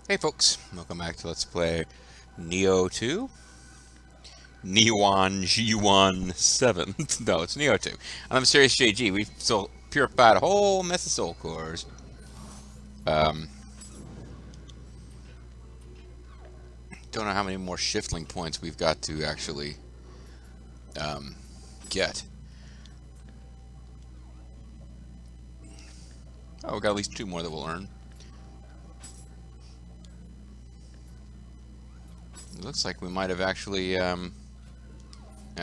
Hey folks, welcome back to Let's Play Nioh 2? Nioh G1 7. No, it's Nioh 2. And I'm Serious JG. We've still purified a whole mess of soul cores. Don't know how many more shiftling points we've got to actually get. Oh, we got at least 2 more that we'll earn. It looks like we might have actually, never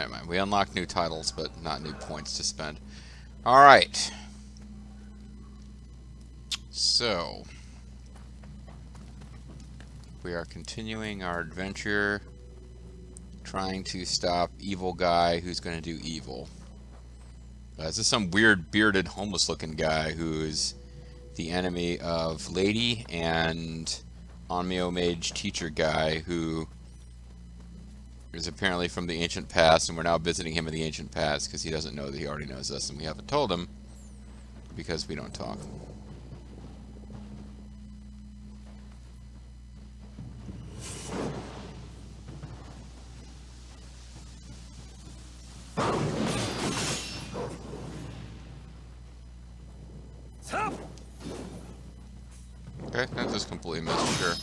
mind. We unlocked new titles, but not new points to spend. Alright. So, we are continuing our adventure, trying to stop evil guy who's going to do evil. This is some weird bearded homeless looking guy who's the enemy of Lady and Onmyo Mage teacher guy who is apparently from the ancient past, and we're now visiting him in the ancient past because he doesn't know that he already knows us, and we haven't told him because we don't talk. Okay, that just completely missed, sure.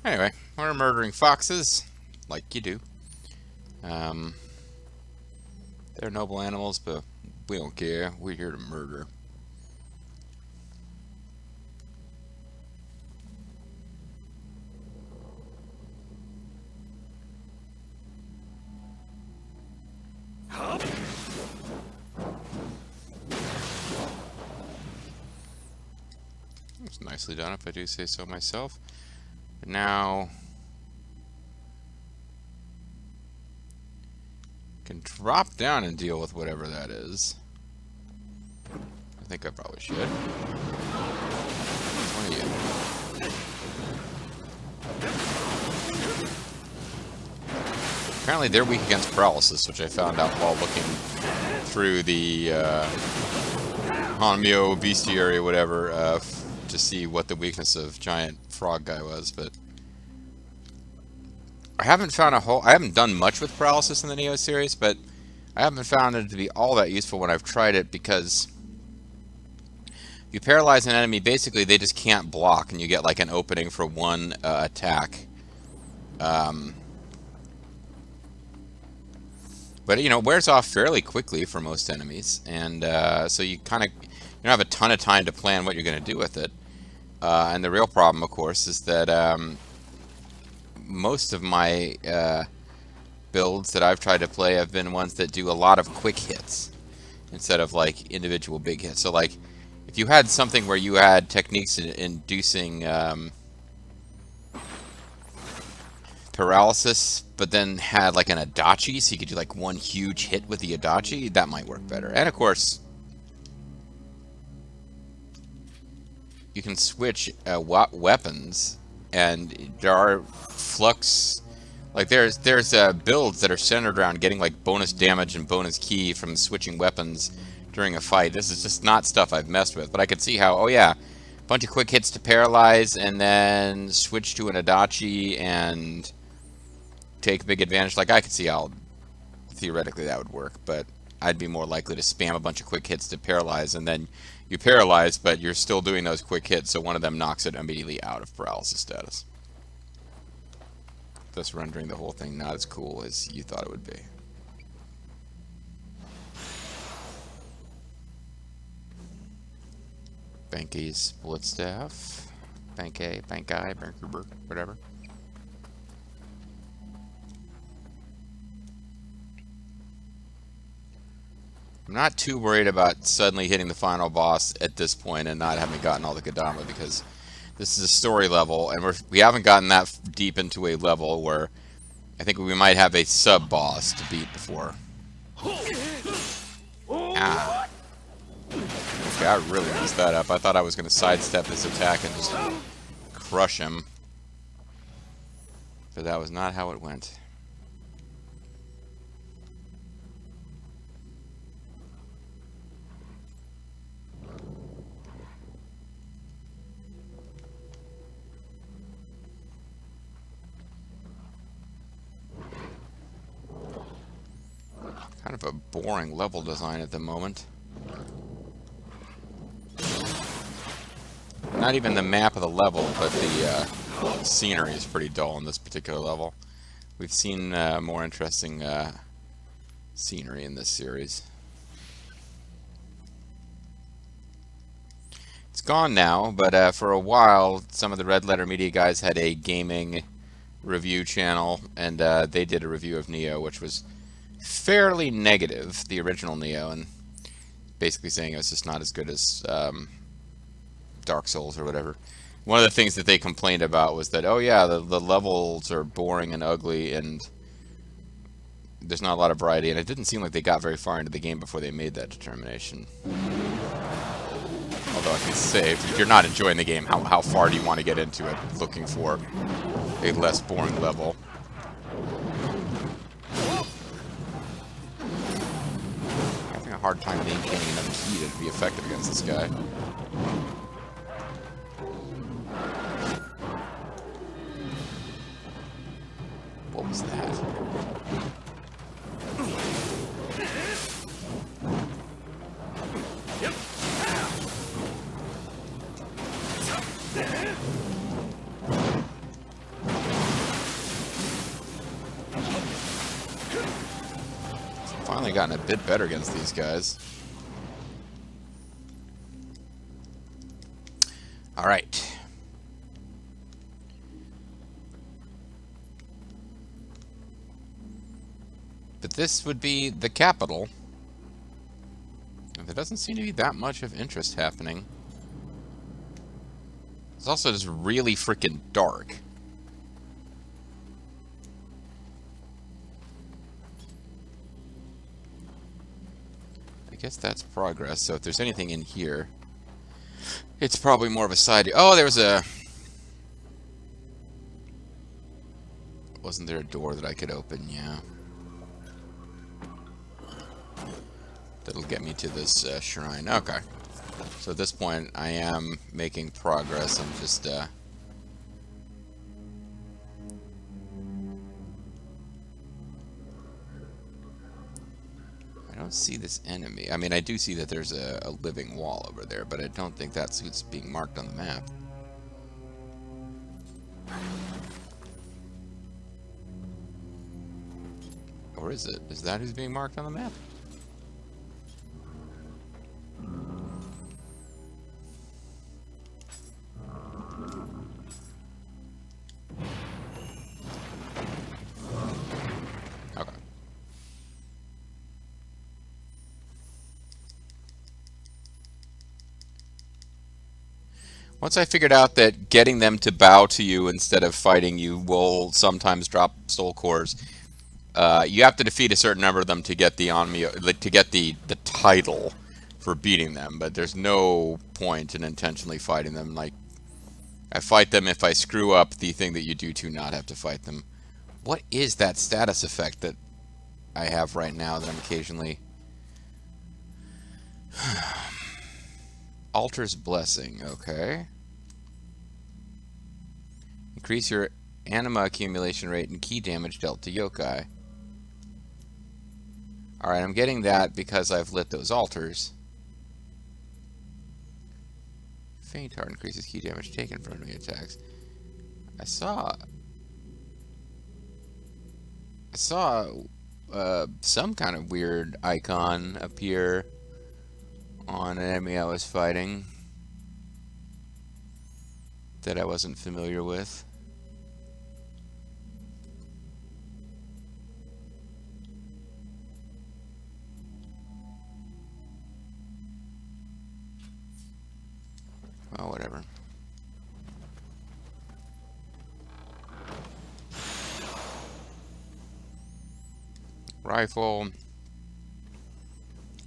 Anyway, we're murdering foxes, like you do. They're noble animals, but we don't care. We're here to murder. It's nicely done, if I do say so myself. But now, can drop down and deal with whatever that is. I think I probably should. One of you. Apparently they're weak against paralysis, which I found out while looking through the Hanmyo bestiary, whatever, to see what the weakness of giant frog guy was, but I haven't found I haven't done much with paralysis in the Nioh series, but I haven't found it to be all that useful when I've tried it, because if you paralyze an enemy, basically they just can't block, and you get like an opening for one attack. But you know, it wears off fairly quickly for most enemies, and so you don't have a ton of time to plan what you're going to do with it. And the real problem, of course, is that most of my builds that I've tried to play have been ones that do a lot of quick hits instead of like individual big hits. So like, if you had something where you had techniques inducing paralysis, but then had like an adachi, so you could do like one huge hit with the adachi, that might work better. And of course, you can switch weapons, and there are flux, like there's builds that are centered around getting like bonus damage and bonus ki from switching weapons during a fight. This is just not stuff I've messed with, but I could see how, oh yeah, a bunch of quick hits to paralyze, and then switch to an adachi and take big advantage. Like, I could see how theoretically that would work, but I'd be more likely to spam a bunch of quick hits to paralyze, and then you paralyze, but you're still doing those quick hits, so one of them knocks it immediately out of paralysis status, thus rendering the whole thing not as cool as you thought it would be. Banky's Blitzstaff. Bankai, Banker, whatever. I'm not too worried about suddenly hitting the final boss at this point and not having gotten all the Kodama, because this is a story level, and we haven't gotten that deep into a level where I think we might have a sub-boss to beat before. Ah. Okay, I really messed that up. I thought I was going to sidestep his attack and just crush him. But that was not how it went. Kind of a boring level design at the moment. Not even the map of the level, but the scenery is pretty dull in this particular level. We've seen more interesting scenery in this series. It's gone now, but for a while, some of the Red Letter Media guys had a gaming review channel, and they did a review of Nioh, which was fairly negative, the original Nioh, and basically saying it was just not as good as Dark Souls or whatever. One of the things that they complained about was that, oh yeah, the levels are boring and ugly, and there's not a lot of variety, and it didn't seem like they got very far into the game before they made that determination. Although I can say, if you're not enjoying the game, how far do you want to get into it looking for a less boring level? I'm having a hard time maintaining enough ki to be effective against this guy. What was that? Finally gotten a bit better against these guys. All right. But this would be the capital. There doesn't seem to be that much of interest happening. It's also just really freaking dark. I guess that's progress, so if there's anything in here, it's probably more of a side... Oh, there was a... Wasn't there a door that I could open? Yeah. That'll get me to this shrine. Okay. So at this point, I am making progress. I'm just... I don't see this enemy. I mean, I do see that there's a living wall over there, but I don't think that's who's being marked on the map. Or is it? Is that who's being marked on the map? Okay. Once I figured out that getting them to bow to you instead of fighting you will sometimes drop soul cores, you have to defeat a certain number of them to get the to get the title for beating them. But there's no point in intentionally fighting them. Like, I fight them if I screw up the thing that you do to not have to fight them. What is that status effect that I have right now that I'm occasionally... Altar's Blessing, okay. Increase your anima accumulation rate and ki damage dealt to yokai. Alright, I'm getting that because I've lit those altars. Faint Heart increases ki damage taken from enemy attacks. I saw some kind of weird icon appear on an enemy I was fighting that I wasn't familiar with. Well, whatever. Rifle.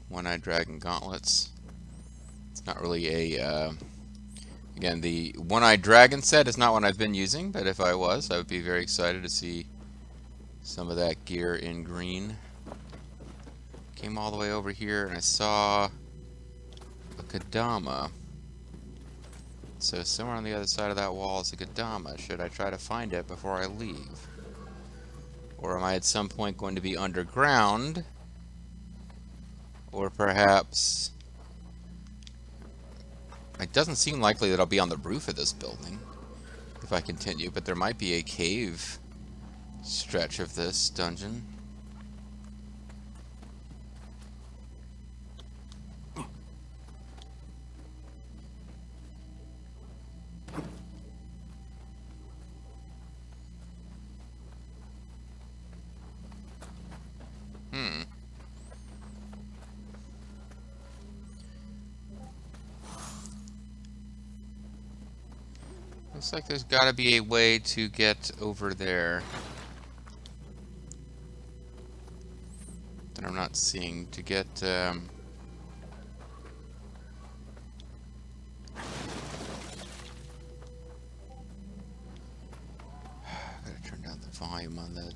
One-eyed dragon gauntlets. Not really a, again, the one-eyed dragon set is not one I've been using, but if I was, I would be very excited to see some of that gear in green. Came all the way over here and I saw a Kodama. So somewhere on the other side of that wall is a Kodama. Should I try to find it before I leave? Or am I at some point going to be underground? Or perhaps... It doesn't seem likely that I'll be on the roof of this building if I continue, but there might be a cave stretch of this dungeon. Looks like there's got to be a way to get over there that I'm not seeing to get. Gotta turn down the volume on the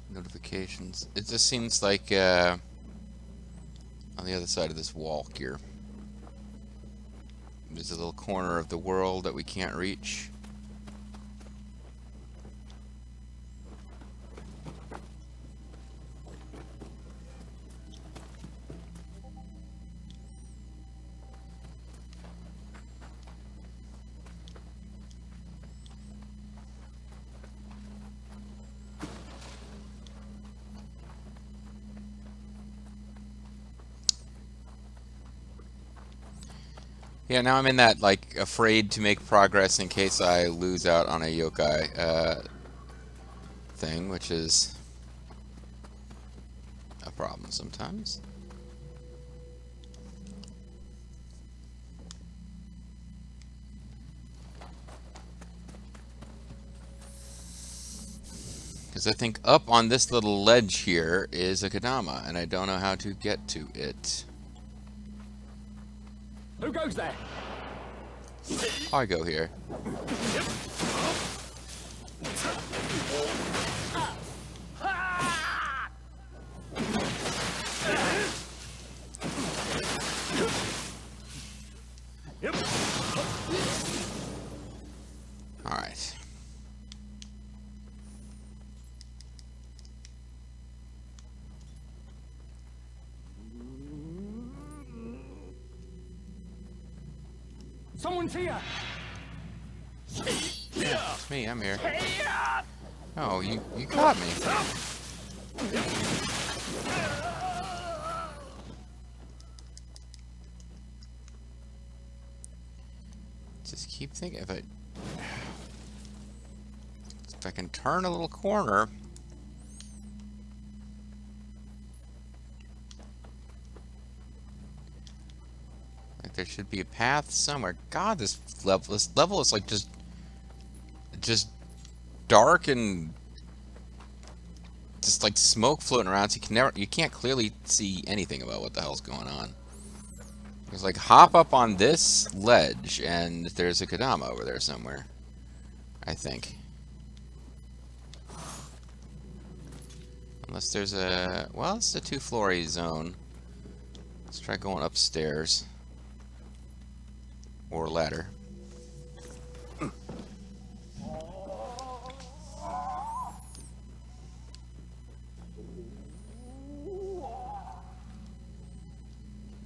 notifications. It just seems like on the other side of this wall here. There's a little corner of the world that we can't reach. Yeah, now I'm in that, like, afraid to make progress in case I lose out on a yokai thing, which is a problem sometimes. Because I think up on this little ledge here is a Kodama, and I don't know how to get to it. Who goes there? I go here. All right. Someone's here! Yeah, it's me, I'm here. Oh, you caught me. Just keep thinking if I can turn a little corner. Like there should be a path somewhere. God, this level is like just dark and just like smoke floating around, so you can't clearly see anything about what the hell's going on. It's like hop up on this ledge and there's a Kodama over there somewhere, I think. Unless there's a, well, it's a two-floory zone. Let's try going upstairs or ladder.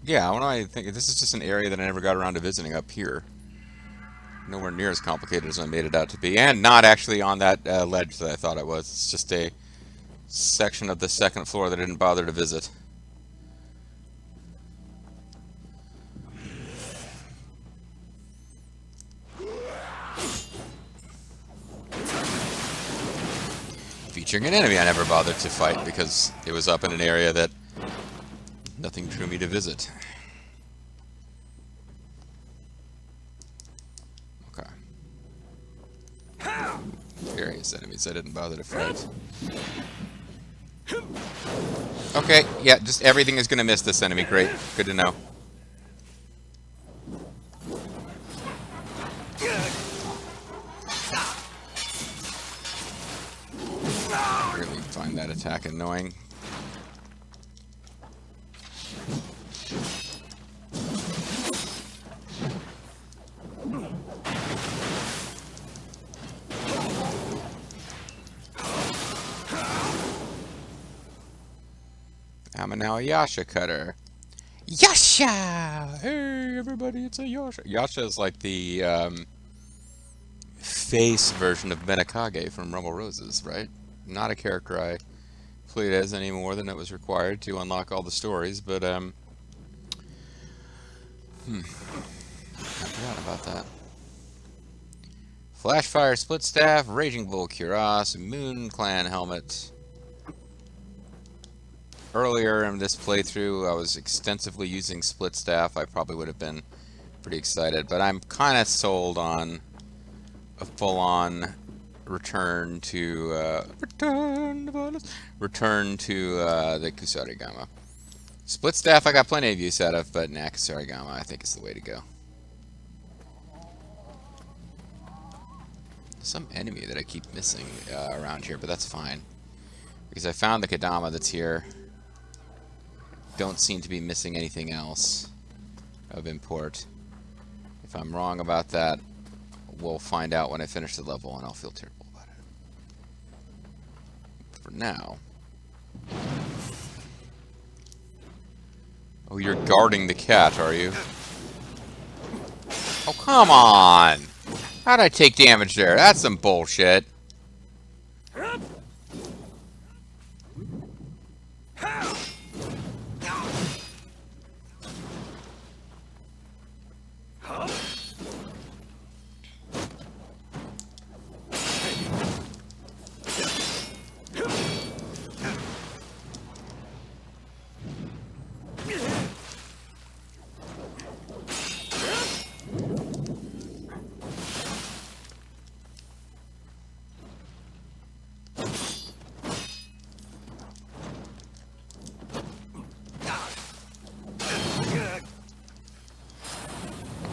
Yeah, when I think this is just an area that I never got around to visiting up here. Nowhere near as complicated as I made it out to be, and not actually on that ledge that I thought it was. It's just a section of the second floor that I didn't bother to visit. Featuring an enemy I never bothered to fight because it was up in an area that nothing drew me to visit. Okay. Various enemies I didn't bother to fight. Okay, yeah, just everything is gonna miss this enemy. Great, good to know. that attack annoying. I'm now a Yasha cutter. Yasha! Hey, everybody, it's a Yasha. Yasha is like the face version of Benakage from Rumble Roses, right? Not a character I played as any more than it was required to unlock all the stories, but I forgot about that. Flashfire Split Staff, Raging Bull Cuirass, Moon Clan Helmet. Earlier in this playthrough, I was extensively using Split Staff. I probably would have been pretty excited, but I'm kind of sold on a full-on return to the Kusarigama. Split Staff I got plenty of use out of, but nah, Kusarigama I think is the way to go. Some enemy that I keep missing around here, but that's fine. Because I found the Kadama that's here. Don't seem to be missing anything else of import. If I'm wrong about that, we'll find out when I finish the level, and I'll feel terrible about it. For now... Oh, you're guarding the cat, are you? Oh, come on! How'd I take damage there? That's some bullshit.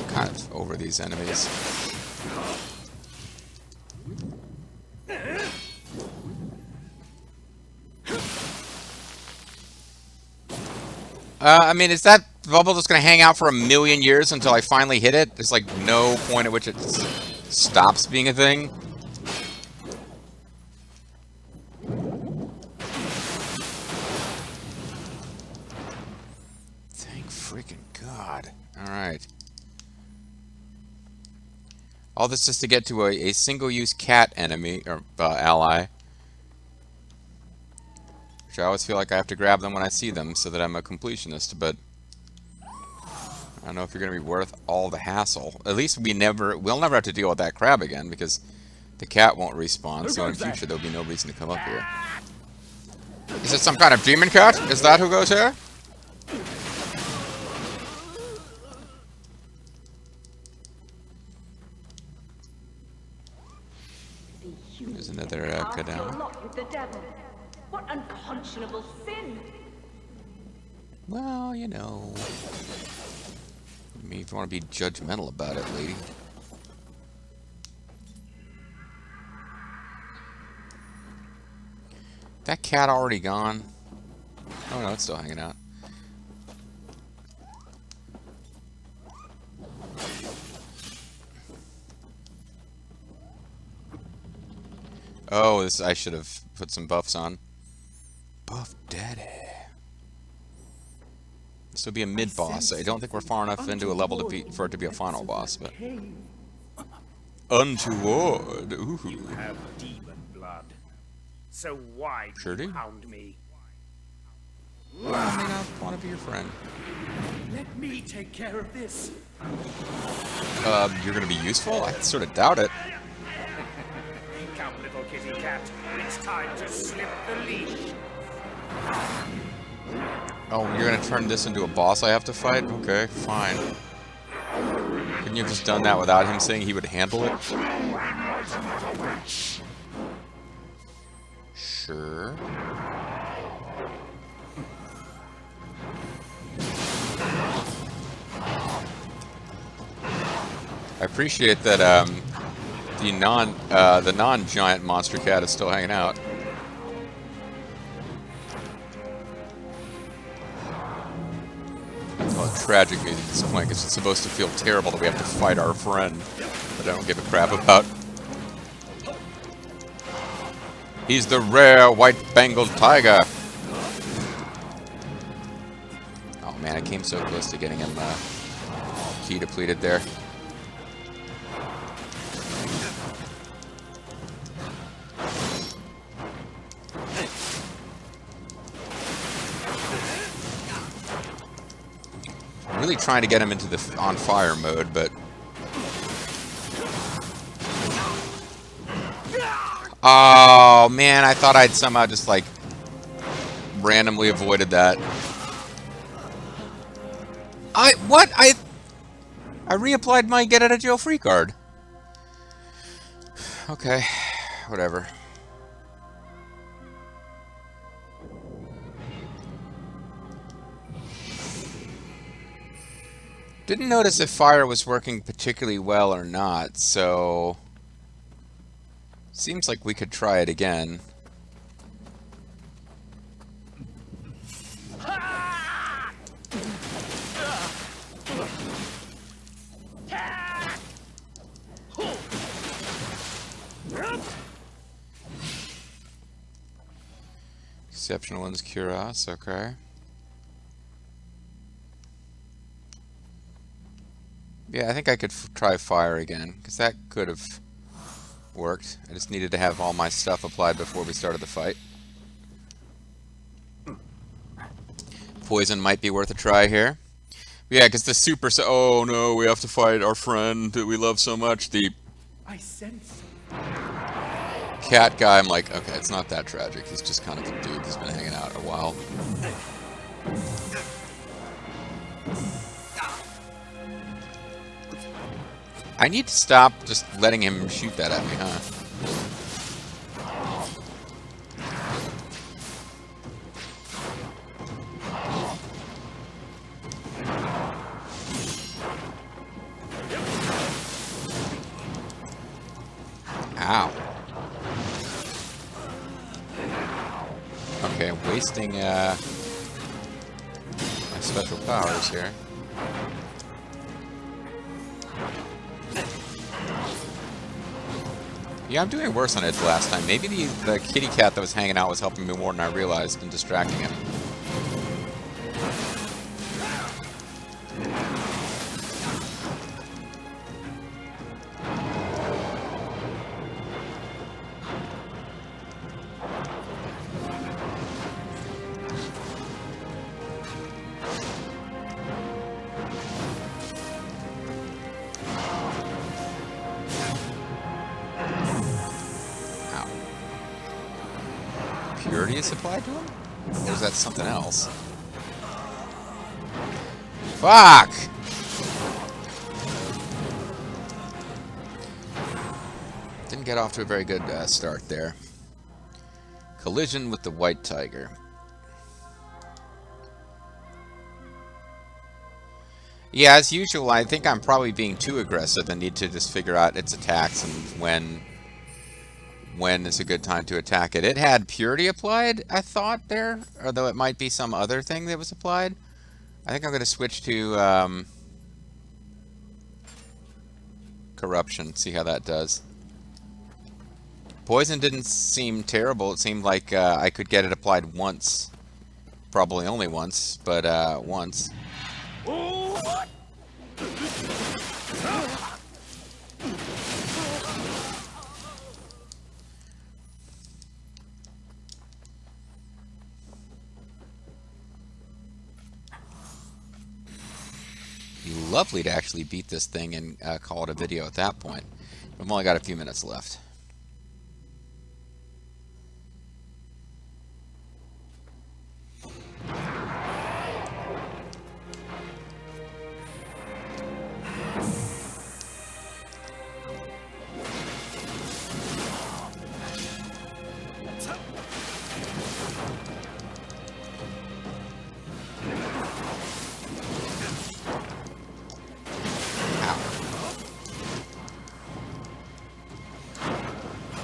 Kind of over these enemies. I mean, is that bubble just going to hang out for 1,000,000 years until I finally hit it? There's like no point at which it stops being a thing. Thank freaking God. Alright. All this just to get to a single-use cat enemy, or ally. Which I always feel like I have to grab them when I see them, so that I'm a completionist, but... I don't know if you're going to be worth all the hassle. At least we'll never have to deal with that crab again, because the cat won't respawn, so in future there'll be no reason to come up here. Is it some kind of demon cat? Is that who goes here? There's another Kadama. What unconscionable sin! Well, you know. I mean, if you want to be judgmental about it, lady. That cat already gone? Oh no, it's still hanging out. Oh, this I should have put some buffs on. Buff Daddy. This would be a mid-boss. I don't think we're far enough into a level to for it to be a final boss, but... Untoward! Ooh. You have demon blood. So why do you hound me? Well, I may not want to be your friend. Let me take care of this. You're gonna be useful? I sort of doubt it. Come, little kitty cat. It's time to slip the leash. Oh, you're gonna turn this into a boss I have to fight? Okay, fine. Couldn't you have just done that without him saying he would handle it? Sure. I appreciate that the non-giant monster cat is still hanging out. tragic music at this point, because it's supposed to feel terrible that we have to fight our friend, but I don't give a crap about. He's the rare white Bengal tiger. Oh man, I came so close to getting him key depleted there. Really trying to get him into the on fire mode, but oh man, I thought I'd somehow just like randomly avoided that. I reapplied my get out of jail free card. Okay, whatever. Didn't notice if fire was working particularly well or not, so seems like we could try it again. Exceptional one's Cuirass, okay. Yeah, I think I could try fire again, because that could have worked. I just needed to have all my stuff applied before we started the fight. Poison might be worth a try here. Yeah, because the super... oh no, we have to fight our friend that we love so much. The I sense cat guy, I'm like, okay, it's not that tragic. He's just kind of a dude that's been hanging out a while. I need to stop just letting him shoot that at me, huh? Ow. Okay, I'm wasting my special powers here. Yeah, I'm doing worse on it last time. Maybe the kitty cat that was hanging out was helping me more than I realized and distracting him. Purity is applied to him? Or is that something else? Fuck! Didn't get off to a very good start there. Collision with the white tiger. Yeah, as usual, I think I'm probably being too aggressive and need to just figure out its attacks and when is a good time to attack it. It had purity applied, I thought, there, although it might be some other thing that was applied. I think I'm going to switch to corruption, see how that does. Poison didn't seem terrible. It seemed like I could get it applied once. Probably only once, but once. Lovely to actually beat this thing and call it a video at that point. We've only got a few minutes left.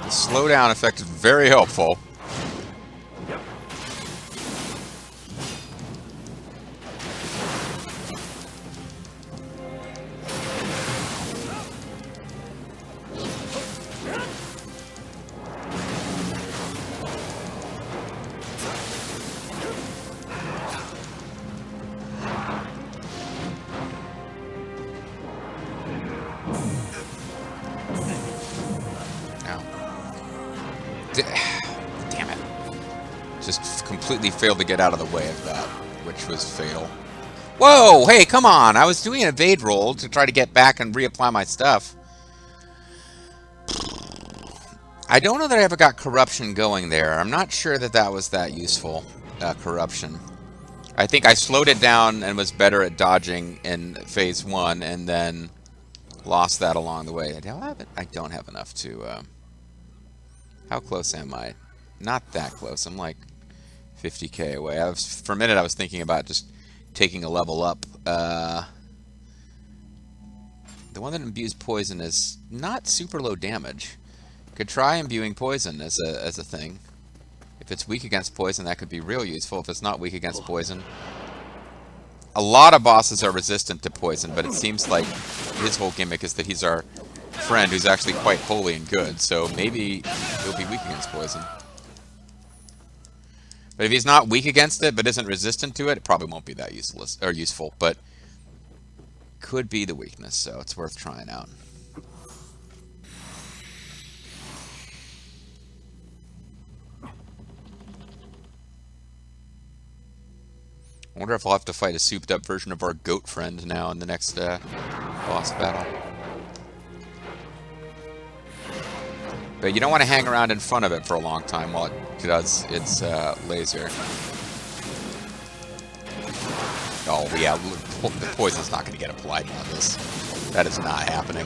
Slowdown effect is very helpful. completely failed to get out of the way of that, which was fatal. Whoa! Hey, come on! I was doing an evade roll to try to get back and reapply my stuff. I don't know that I ever got corruption going there. I'm not sure that that was that useful, corruption. I think I slowed it down and was better at dodging in phase 1, and then lost that along the way. I don't have enough to... how close am I? Not that close. I'm like 50k away. For a minute, I was thinking about just taking a level up. The one that imbues poison is not super low damage. Could try imbuing poison as a thing. If it's weak against poison, that could be real useful. If it's not weak against poison, a lot of bosses are resistant to poison, but it seems like his whole gimmick is that he's our friend who's actually quite holy and good. So maybe he'll be weak against poison. But if he's not weak against it, but isn't resistant to it, it probably won't be that useless or useful. But could be the weakness, so it's worth trying out. I wonder if I'll have to fight a souped-up version of our goat friend now in the next boss battle. But you don't want to hang around in front of it for a long time while it does its laser. Oh, yeah, the poison's not going to get applied on this. That is not happening.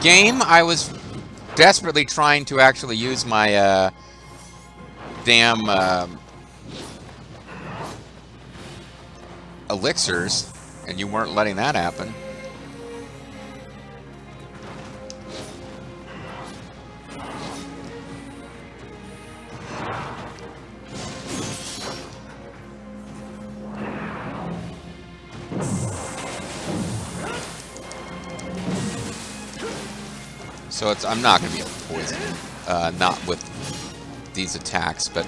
Game, I was desperately trying to actually use my damn elixirs, and you weren't letting that happen. So I'm not going to be able to poison him, not with these attacks, but...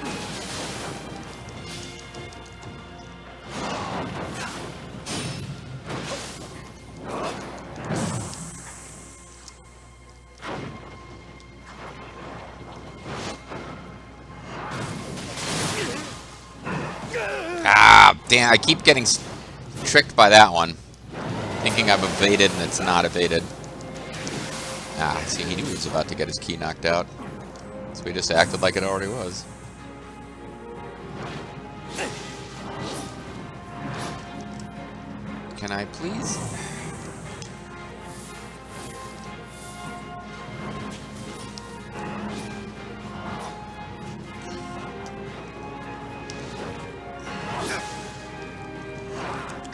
Ah, damn, I keep getting tricked by that one. Thinking I've evaded and it's not evaded. Ah, see, he knew he was about to get his key knocked out. So he just acted like it already was. Can I please?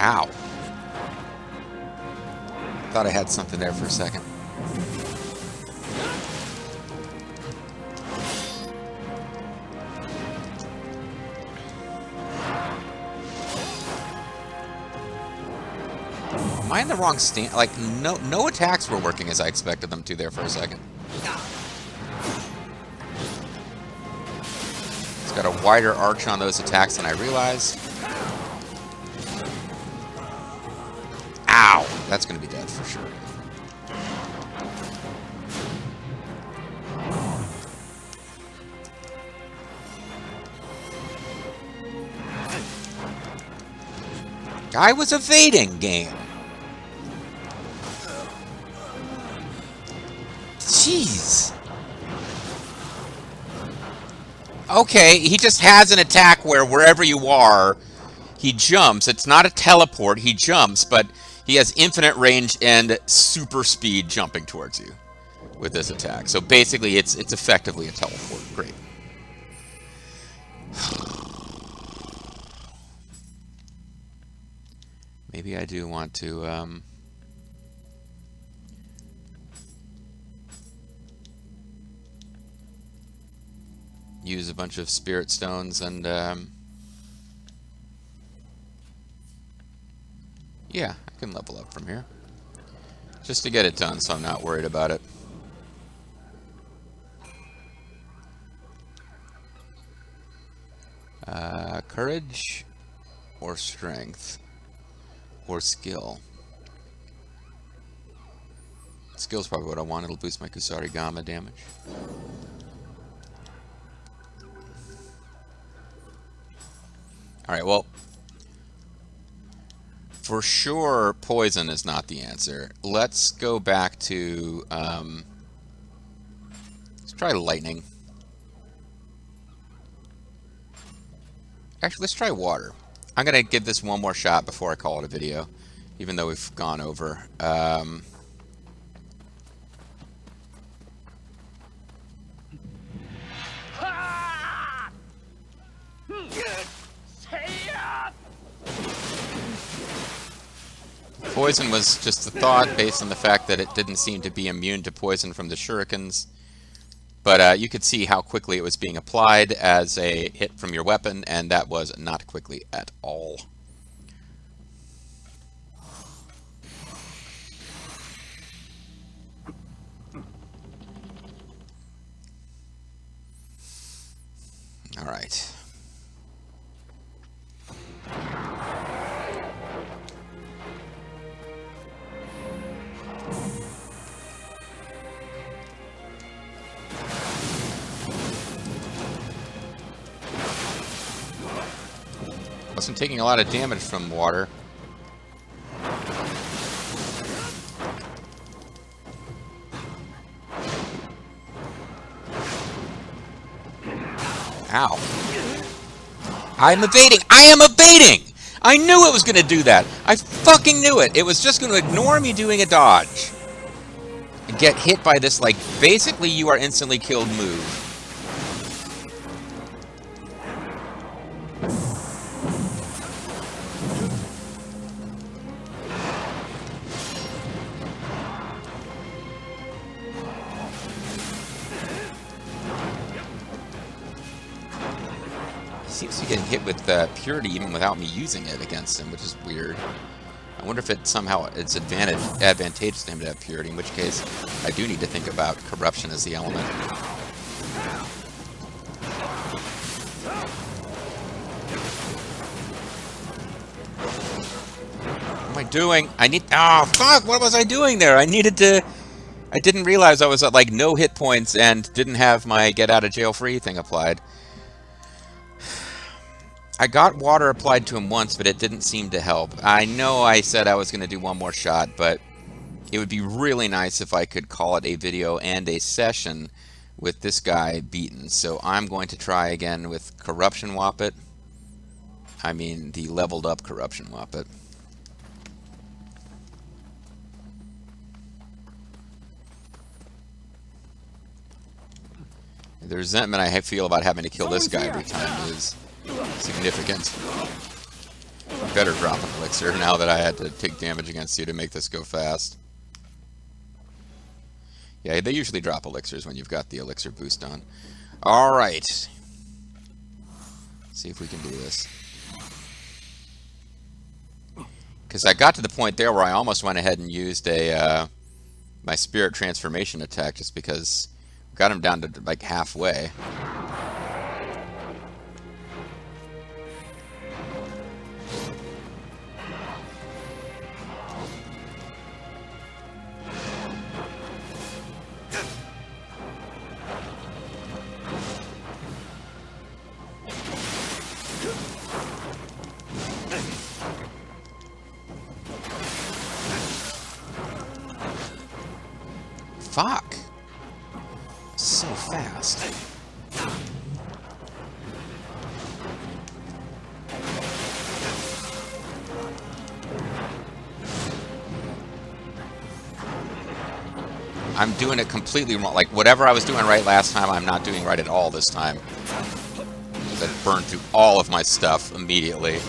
Ow. Thought I had something there for a second. Am I in the wrong stand? Like, no attacks were working as I expected them to there for a second. It's got a wider arch on those attacks than I realized. Ow! That's going to be dead for sure. I was evading, game. Jeez. Okay, he just has an attack where wherever you are, he jumps. It's not a teleport, he jumps, but he has infinite range and super speed jumping towards you with this attack. So basically, it's effectively a teleport. Great. Maybe I do want to use a bunch of spirit stones and yeah, I can level up from here just to get it done, so I'm not worried about it. Courage or strength or skill. Skill's probably what I want. It'll boost my Kusarigama damage. Alright, well, for sure, poison is not the answer. Let's go back to, let's try lightning. Actually, let's try water. I'm going to give this one more shot before I call it a video, even though we've gone over. Poison was just a thought based on the fact that it didn't seem to be immune to poison from the shurikens. But you could see how quickly it was being applied as a hit from your weapon, and that was not quickly at all. All right. Wasn't taking a lot of damage from water. Ow. I'm evading! I am evading! I knew it was going to do that! I fucking knew it! It was just going to ignore me doing a dodge. And get hit by this, like, basically you are instantly killed move. Seems to be getting hit with purity even without me using it against him, which is weird. I wonder if it somehow it's advantageous to him to have purity, in which case I do need to think about corruption as the element. What am I doing? Oh, fuck! What was I doing there? I didn't realize I was at, like, no hit points and didn't have my get out of jail free thing applied. I got water applied to him once, but it didn't seem to help. I know I said I was going to do one more shot, but it would be really nice if I could call it a video and a session with this guy beaten. So I'm going to try again with Corruption Wappet. I mean, the leveled up Corruption Wappet. The resentment I feel about having to kill this guy every time is significant. Better drop an elixir now that I had to take damage against you to make this go fast. Yeah, they usually drop elixirs when you've got the elixir boost on. Alright. See if we can do this. Because I got to the point there where I almost went ahead and used my spirit transformation attack just because I got him down to like halfway. Fuck! So fast. I'm doing it completely wrong. Like, whatever I was doing right last time, I'm not doing right at all this time. That burned through all of my stuff immediately.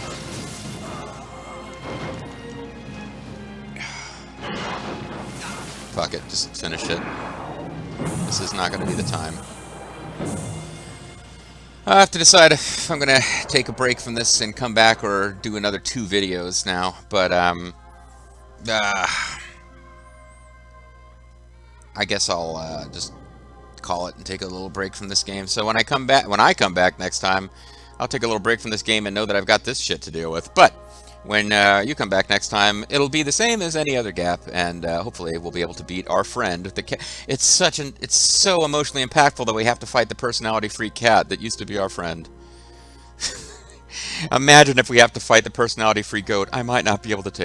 Fuck it, just finish it. This is not going to be the time. I have to decide if I'm going to take a break from this and come back or do another 2 videos now. But, I guess I'll just call it and take a little break from this game. So when I come back next time, I'll take a little break from this game and know that I've got this shit to deal with. But when you come back next time, it'll be the same as any other gap, and hopefully we'll be able to beat our friend, the cat. It's so emotionally impactful that we have to fight the personality-free cat that used to be our friend. Imagine if we have to fight the personality-free goat. I might not be able to take